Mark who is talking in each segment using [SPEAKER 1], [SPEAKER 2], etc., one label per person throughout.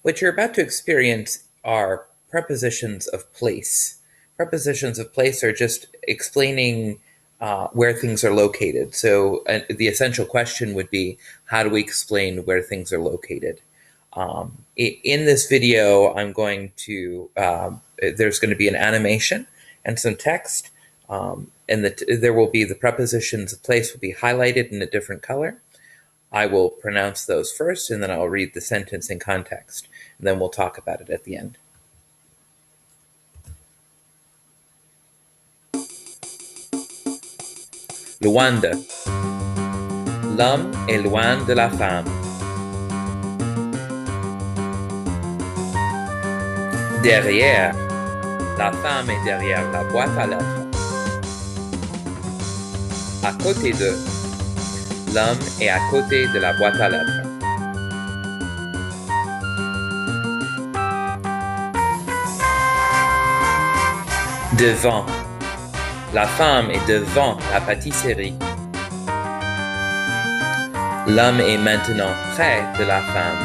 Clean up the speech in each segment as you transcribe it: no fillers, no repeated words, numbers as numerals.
[SPEAKER 1] What you're about to experience are prepositions of place. Prepositions of place are just explaining where things are located. So the essential question would be, how do we explain where things are located? In this video, there's going to be an animation and some text, and there will be the prepositions of place will be highlighted in a different color. I will pronounce those first, and then I'll read the sentence in context, and then we'll talk about it at the end. Loin de. L'homme est loin de la femme. Derrière. La femme est derrière la boîte à lettres. À côté de. L'homme est à côté de la boîte à lettres. Devant. La femme est devant la pâtisserie. L'homme est maintenant près de la femme.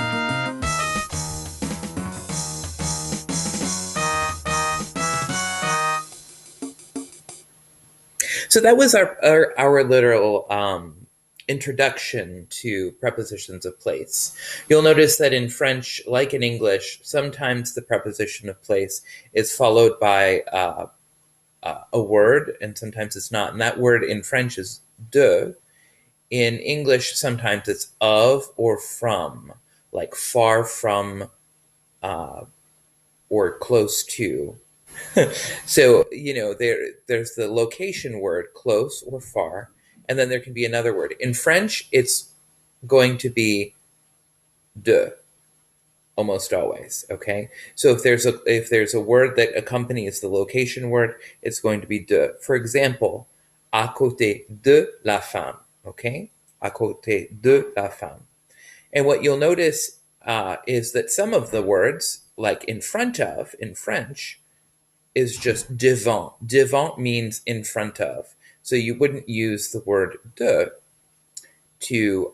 [SPEAKER 1] So that was our literal introduction to prepositions of place. You'll notice that in French, like in English, sometimes the preposition of place is followed by a word, and sometimes it's not. And that word in French is de. In English, sometimes it's of or from, like far from or close to. So, there's the location word, close or far, and then there can be another word. In French, it's going to be de, almost always, okay? So if there's a word that accompanies the location word, it's going to be de. For example, à côté de la femme, okay? À côté de la femme. And what you'll notice is that some of the words, like in front of, in French, is just devant. Devant means in front of. So you wouldn't use the word de to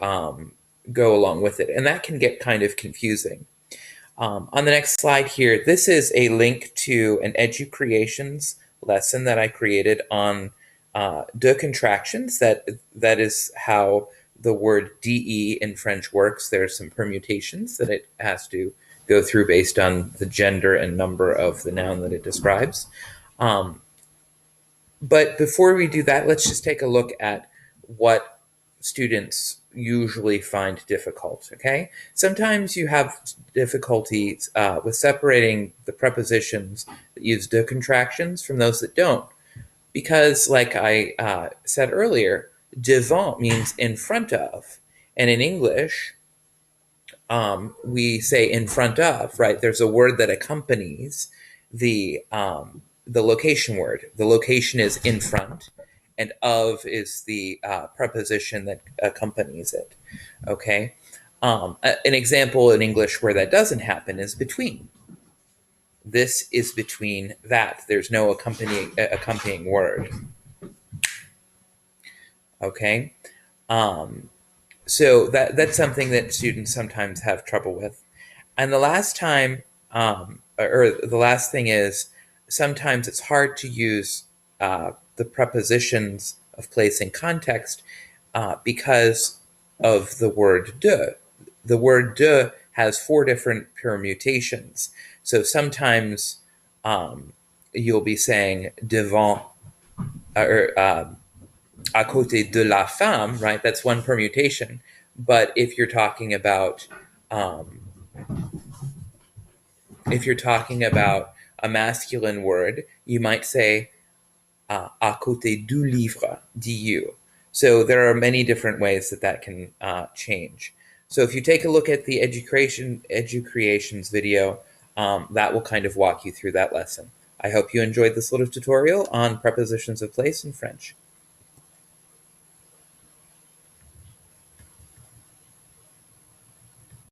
[SPEAKER 1] go along with it. And that can get kind of confusing. On the next slide here, this is a link to an EduCreations lesson that I created on de contractions. That is how the word de in French works. There's some permutations that it has to go through based on the gender and number of the noun that it describes. But before we do that, let's just take a look at what students usually find difficult, okay? Sometimes you have difficulties with separating the prepositions that use de contractions from those that don't. Because, like I said earlier, devant means in front of. And in English, we say in front of, right? There's a word that accompanies the location word. The location is in front, and of is the preposition that accompanies it, okay? An example in English where that doesn't happen is between. This is between that. There's no accompanying word, okay? So that's something that students sometimes have trouble with. And the last thing is, sometimes it's hard to use the prepositions of place in context because of the word de. The word de has 4 different permutations. So sometimes you'll be saying devant, à côté de la femme, right? That's one permutation. But if you're talking about a masculine word, you might say à côté du livre, du. So there are many different ways that can change. So if you take a look at the EduCreations video, that will kind of walk you through that lesson. I hope you enjoyed this little tutorial on prepositions of place in French.